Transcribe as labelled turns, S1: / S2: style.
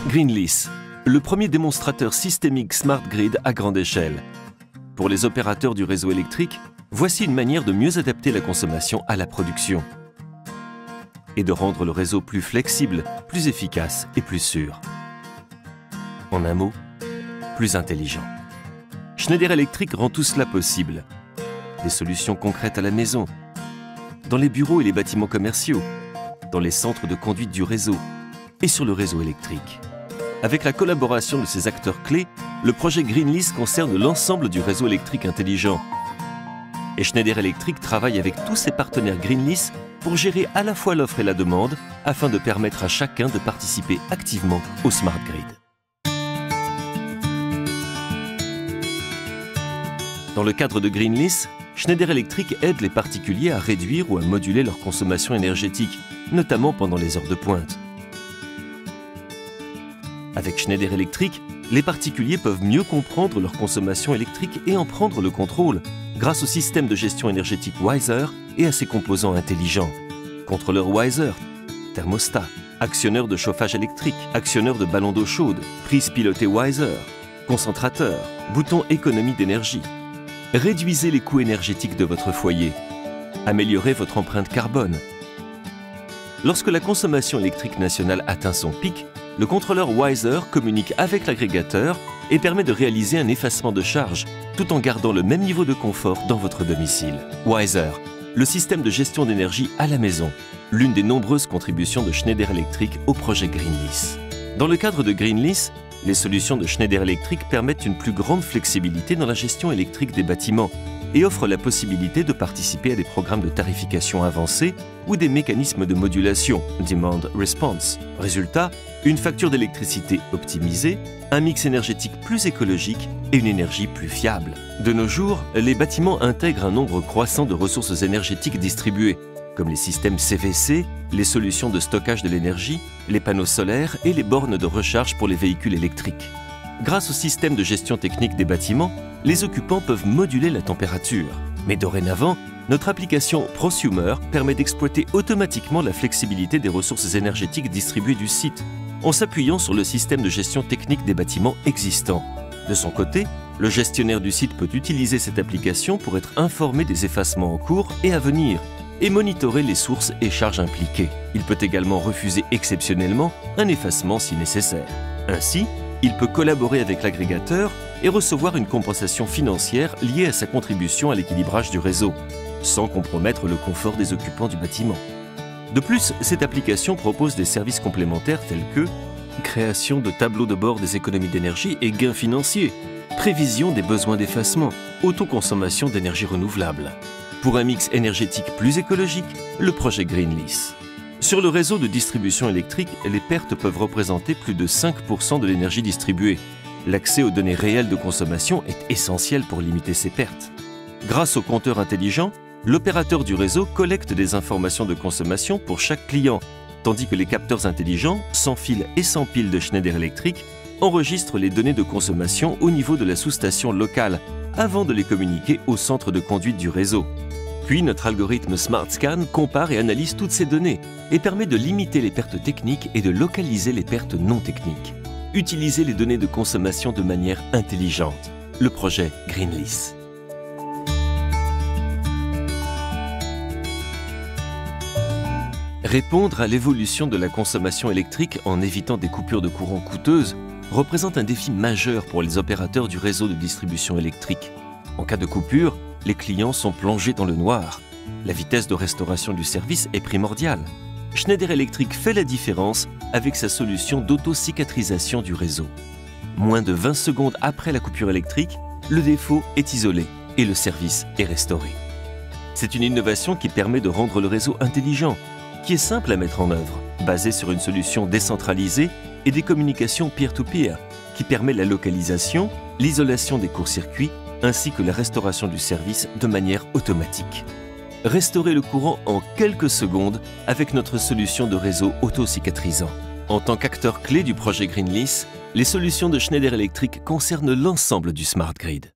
S1: Greenlys, le premier démonstrateur systémique Smart Grid à grande échelle. Pour les opérateurs du réseau électrique, voici une manière de mieux adapter la consommation à la production et de rendre le réseau plus flexible, plus efficace et plus sûr. En un mot, plus intelligent. Schneider Electric rend tout cela possible. Des solutions concrètes à la maison, dans les bureaux et les bâtiments commerciaux, dans les centres de conduite du réseau et sur le réseau électrique. Avec la collaboration de ces acteurs clés, le projet Greenlys concerne l'ensemble du réseau électrique intelligent. Et Schneider Electric travaille avec tous ses partenaires Greenlys pour gérer à la fois l'offre et la demande afin de permettre à chacun de participer activement au Smart Grid. Dans le cadre de Greenlys, Schneider Electric aide les particuliers à réduire ou à moduler leur consommation énergétique, notamment pendant les heures de pointe. Avec Schneider Electric, les particuliers peuvent mieux comprendre leur consommation électrique et en prendre le contrôle grâce au système de gestion énergétique Wiser et à ses composants intelligents. Contrôleur Wiser, thermostat, actionneur de chauffage électrique, actionneur de ballon d'eau chaude, prise pilotée Wiser, concentrateur, bouton économie d'énergie. Réduisez les coûts énergétiques de votre foyer. Améliorez votre empreinte carbone. Lorsque la consommation électrique nationale atteint son pic, le contrôleur Wiser communique avec l'agrégateur et permet de réaliser un effacement de charge tout en gardant le même niveau de confort dans votre domicile. Wiser, le système de gestion d'énergie à la maison, l'une des nombreuses contributions de Schneider Electric au projet Greenlys. Dans le cadre de Greenlys, les solutions de Schneider Electric permettent une plus grande flexibilité dans la gestion électrique des bâtiments et offrent la possibilité de participer à des programmes de tarification avancés ou des mécanismes de modulation, Demand Response. Résultat, une facture d'électricité optimisée, un mix énergétique plus écologique et une énergie plus fiable. De nos jours, les bâtiments intègrent un nombre croissant de ressources énergétiques distribuées, comme les systèmes CVC, les solutions de stockage de l'énergie, les panneaux solaires et les bornes de recharge pour les véhicules électriques. Grâce au système de gestion technique des bâtiments, les occupants peuvent moduler la température. Mais dorénavant, notre application Prosumer permet d'exploiter automatiquement la flexibilité des ressources énergétiques distribuées du site, en s'appuyant sur le système de gestion technique des bâtiments existants. De son côté, le gestionnaire du site peut utiliser cette application pour être informé des effacements en cours et à venir, et monitorer les sources et charges impliquées. Il peut également refuser exceptionnellement un effacement si nécessaire. Ainsi, il peut collaborer avec l'agrégateur et recevoir une compensation financière liée à sa contribution à l'équilibrage du réseau, sans compromettre le confort des occupants du bâtiment. De plus, cette application propose des services complémentaires tels que création de tableaux de bord des économies d'énergie et gains financiers, prévision des besoins d'effacement, autoconsommation d'énergie renouvelable. Pour un mix énergétique plus écologique, le projet Greenlys. Sur le réseau de distribution électrique, les pertes peuvent représenter plus de 5% de l'énergie distribuée. L'accès aux données réelles de consommation est essentiel pour limiter ces pertes. Grâce au compteur intelligent, l'opérateur du réseau collecte des informations de consommation pour chaque client, tandis que les capteurs intelligents, sans fil et sans pile de Schneider Electric, enregistrent les données de consommation au niveau de la sous-station locale, avant de les communiquer au centre de conduite du réseau. Puis notre algorithme SmartScan compare et analyse toutes ces données et permet de limiter les pertes techniques et de localiser les pertes non techniques. Utilisez les données de consommation de manière intelligente. Le projet Greenlys. Répondre à l'évolution de la consommation électrique en évitant des coupures de courant coûteuses représente un défi majeur pour les opérateurs du réseau de distribution électrique. En cas de coupure, les clients sont plongés dans le noir. La vitesse de restauration du service est primordiale. Schneider Electric fait la différence avec sa solution d'auto-cicatrisation du réseau. Moins de 20 secondes après la coupure électrique, le défaut est isolé et le service est restauré. C'est une innovation qui permet de rendre le réseau intelligent, qui est simple à mettre en œuvre, basée sur une solution décentralisée et des communications peer-to-peer, qui permet la localisation, l'isolation des courts-circuits ainsi que la restauration du service de manière automatique. Restaurer le courant en quelques secondes avec notre solution de réseau auto-cicatrisant. En tant qu'acteur clé du projet Greenlys, les solutions de Schneider Electric concernent l'ensemble du Smart Grid.